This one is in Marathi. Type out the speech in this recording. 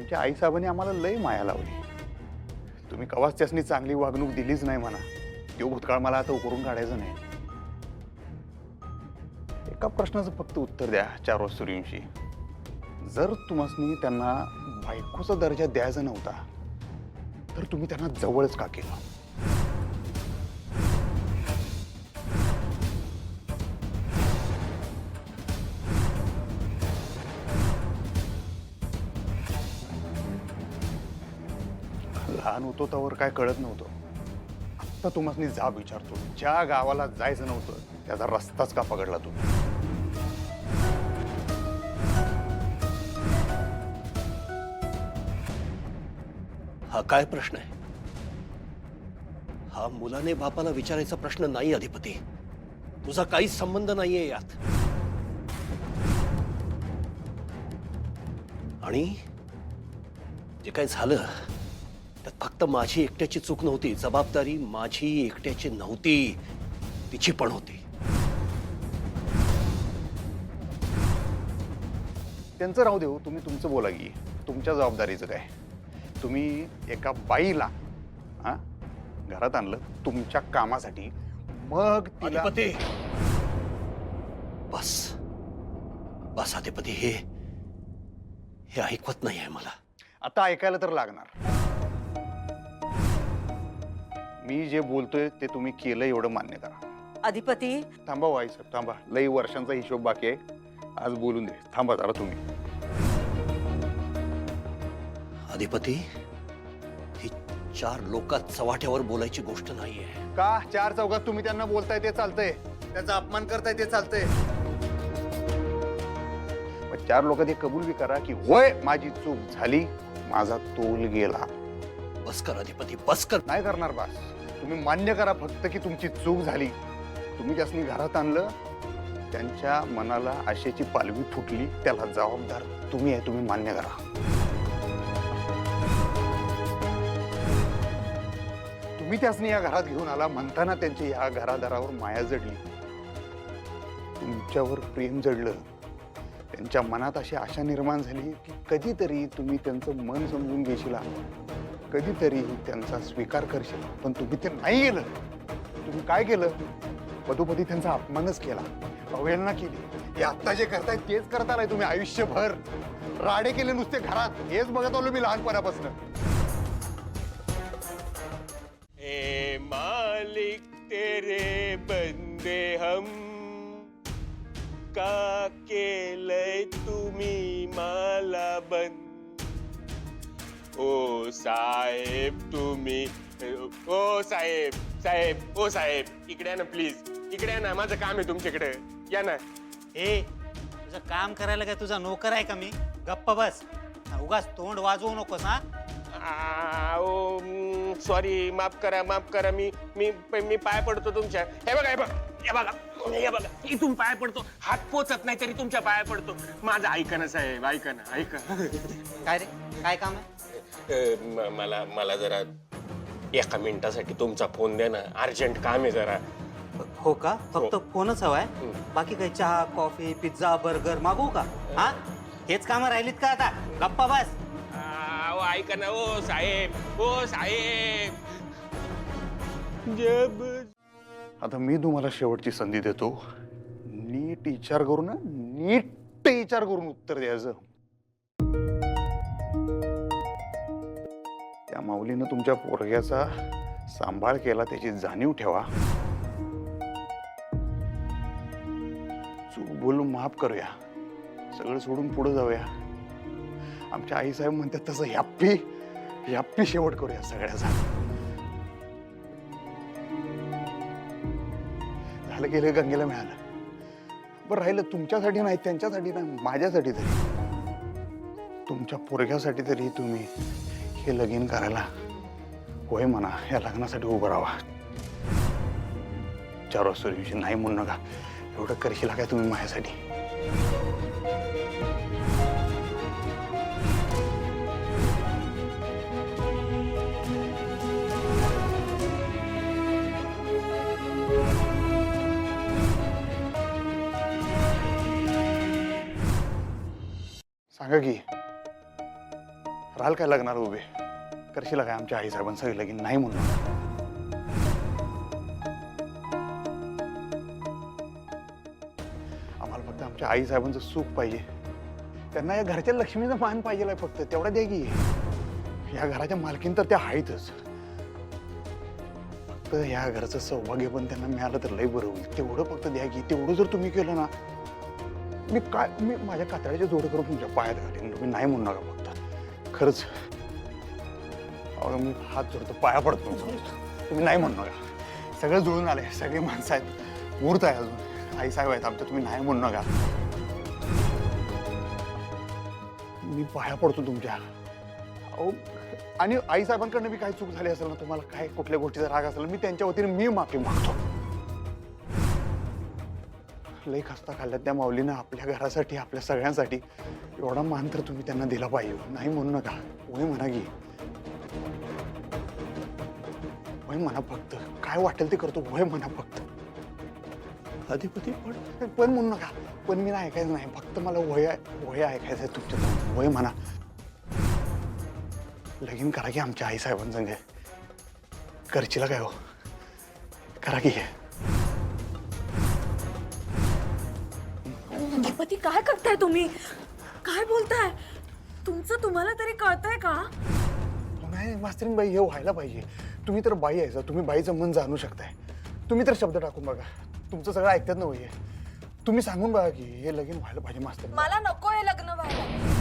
आमच्या आईसाहेबांनी आम्हाला लय माया लावली. तुम्ही कवाच त्यासनी चांगली वागणूक दिलीच नाही म्हणा. तो भूतकाळ मला आता उकरून काढायचं नाही. एका प्रश्नाचं फक्त उत्तर द्या चार सूर्यवंशी. जर तुम्हाला त्यांना बायकोचा दर्जा द्यायचा नव्हता तर तुम्ही त्यांना जवळच का केलं? लहान होतो त्यावर काय कळत नव्हतं. आता तुम्हाला जाब विचारतो, ज्या गावाला जायचं नव्हतं त्याचा रस्ताच का पकडला तुम्ही? हा काय प्रश्न आहे? हा मुलाने बापाला विचारायचा प्रश्न नाही अधिपती. तुझा काहीच संबंध नाहीये यात. आणि जे काय झालं त्यात फक्त माझी एकट्याची चूक नव्हती. जबाबदारी माझी एकट्याची नव्हती, तिची पण होती. त्यांचं राहू देऊ, तुम्ही तुमचं बोला की. तुमच्या जबाबदारीचं काय? तुम्ही एका बाईला घरात आणलं तुमच्या कामासाठी, मग तिला... अधिपती बस बस अधिपती, हे ऐकवत नाही आहे मला. आता ऐकायला तर लागणार. मी जे बोलतोय ते तुम्ही केलं एवढं मान्य करा. अधिपती थांबा हो आईसाहेब, थांबा. लई वर्षांचा हिशोब बाकी आहे. आज बोलून दे. थांबा जरा तुम्ही. अधिपती, ही चार लोकात चव्हाट्यावर बोलायची गोष्ट नाहीये. का चार चौकात तुम्ही त्यांना बोलताय ते चालतंय, त्याचा अपमान करताय ते चालतंय. मग चार लोक ते कबूल बी करा की होय माझी चूक झाली, माझा तोल गेला. बस कर अधिपती, बस कर. नाही करणार बास. तुम्ही मान्य करा फक्त की तुमची चूक झाली. तुम्ही त्यासनी घरात आणलं, त्यांच्या मनाला आशेची पालवी फुटली, त्याला जबाबदार तुम्ही आहे. तुम्ही मान्य करा. तुम्ही त्यासनी या घरात घेऊन आला म्हणताना त्यांची या घरादारावर माया जडली, तुमच्यावर प्रेम जडलं. त्यांच्या मनात अशी आशा निर्माण झाली की कधीतरी तुम्ही त्यांचं मन समजून घेशील, कधीतरी त्यांचा स्वीकार करशील. पण तुम्ही ते नाही केलं. तुम्ही काय केलं? पदोपदी त्यांचा अपमानच केला, अवहेलना केली. हे आत्ता जे करताय तेच करता नाही तुम्ही आयुष्यभर. राडे केले नुसते घरात, हेच बघत आलो मी लहानपणापासून. ए मालिक तेरे बंदे हम, का केलंय तुम्ही मला बंद? ओ साहेब तुम्ही, ओ साहेब, साहेब, ओ साहेब, इकडे ना प्लीज, इकडे ना. माझं काम आहे तुमच्याकडे, या ना. ए तुझं काम करायला काय तुझा नोकर आहे का मी? गप्प बस, उगाच तोंड वाजवू नकोस. सॉरी, माफ करा, माफ करा. मी मी मी पाय पडतो तुमच्या. हे बघा, हे बघा, हे बघा, हे बघा, इथून पाय पडतो. हात पोचत नाही तरी तुमच्या पाया पडतो. माझं ऐका ना साहेब, ऐका ना, ऐका. काय रे, काय काम आहे? मला जरा एका मिनिटासाठी तुमचा फोन द्या ना. अर्जंट काम आहे जरा. हो का? फक्त फोनच हवाय? बाकी काही चहा, कॉफी, पिझ्झा, बर्गर मागवू का? हा, हेच काम राहिलीत का आता? गप्पा बस. ऐका ना. ओ साहेब, ओ साहेब. जब आता मी तुम्हाला शेवटची संधी देतो. नीट विचार करून ना, नीट विचार करून उत्तर द्यायचं. त्या माऊलीनं तुमच्या पोरग्याचा सांभाळ केला, त्याची जाणीव ठेवा. चूक बोलून माफ करूया, सगळं सोडून पुढे जाऊया. आमच्या आईसाहेब म्हणतात तसं हॅप्पी हॅप्पी शेवट करूया सगळ्याचा. झालं गेलं, गंगेला मिळालं. बरं राहिलं तुमच्यासाठी नाही, त्यांच्यासाठी नाही, माझ्यासाठी तरी, तुमच्या पोरग्यासाठी तरी तुम्ही हे लगीन करायला होय म्हणा. या लग्नासाठी उभं राहा. 4 वाजता दिवशी नाही म्हणू नका. एवढं करशील काय तुम्ही माझ्यासाठी? सांगा की. राहाल काय लग्नाला उभे करशील काय आमच्या आईसाहेबांचं लगीन नाही म्हणून. आम्हाला फक्त आमच्या आईसाहेबांचं सुख पाहिजे. त्यांना या घरच्या लक्ष्मीचा मान पाहिजे फक्त तेवढा द्या की. या घराच्या मालकीन तर त्या आहेतच. फक्त या घरचं सौभाग्य पण त्यांना मिळालं तर लय बरं होईल. तेवढं फक्त द्या की. तेवढं जर तुम्ही केलं ना मी माझ्या कातड्याचे जोड करून तुमच्या पायात घालेन. तुम्ही नाही म्हणू नका फक्त. खरंच अहो, मी हात जोडतो पाया पडतो. तुम्ही नाही म्हणू नका. सगळं जुळून आले. सगळी माणसं आहेत. मूर्त आहे अजून. आई साहेब आहेत आमच्या. तुम्ही नाही म्हणू नका. मी पाया पडतो तुमच्या. अहो आणि आई साहेबांकडनं मी काय चूक झाली असेल ना तुम्हाला काय कुठल्या गोष्टीचा राग असेल मी त्यांच्या वतीने मी माफी मागतो. लई खस्ता खाल्ल्यात त्या माऊलीनं आपल्या घरासाठी आपल्या सगळ्यांसाठी. एवढा मान तर तुम्ही त्यांना दिला पाहिजे. नाही म्हणू नका. वय म्हणा की. वय म्हणा फक्त. काय वाटेल ते करतो. वय म्हणा फक्त. अधिपती पण म्हणू नका. पण मी नाही ऐकायचं नाही. फक्त मला वय ऐकायचं आहे तुमच्या. वय म्हणा. लगीन करा की आमच्या आईसाहेबांसंग. करशीला काय हो. करा की. अधिपती काय करताय तुम्ही. काय बोलताय. तुमचं तुम्हाला तरी कळतंय का. नाही मास्तरीन बाई हे व्हायला पाहिजे. तुम्ही तर बाई आहे. तुम्ही बाईचं मन जाणू शकताय. तुम्ही तर शब्द टाकून बघा. तुमचं सगळं ऐकतात ना वय. तुम्ही सांगून बघा की हे लगीन व्हायला पाहिजे मास्तर. मला नको हे लग्न व्हायला.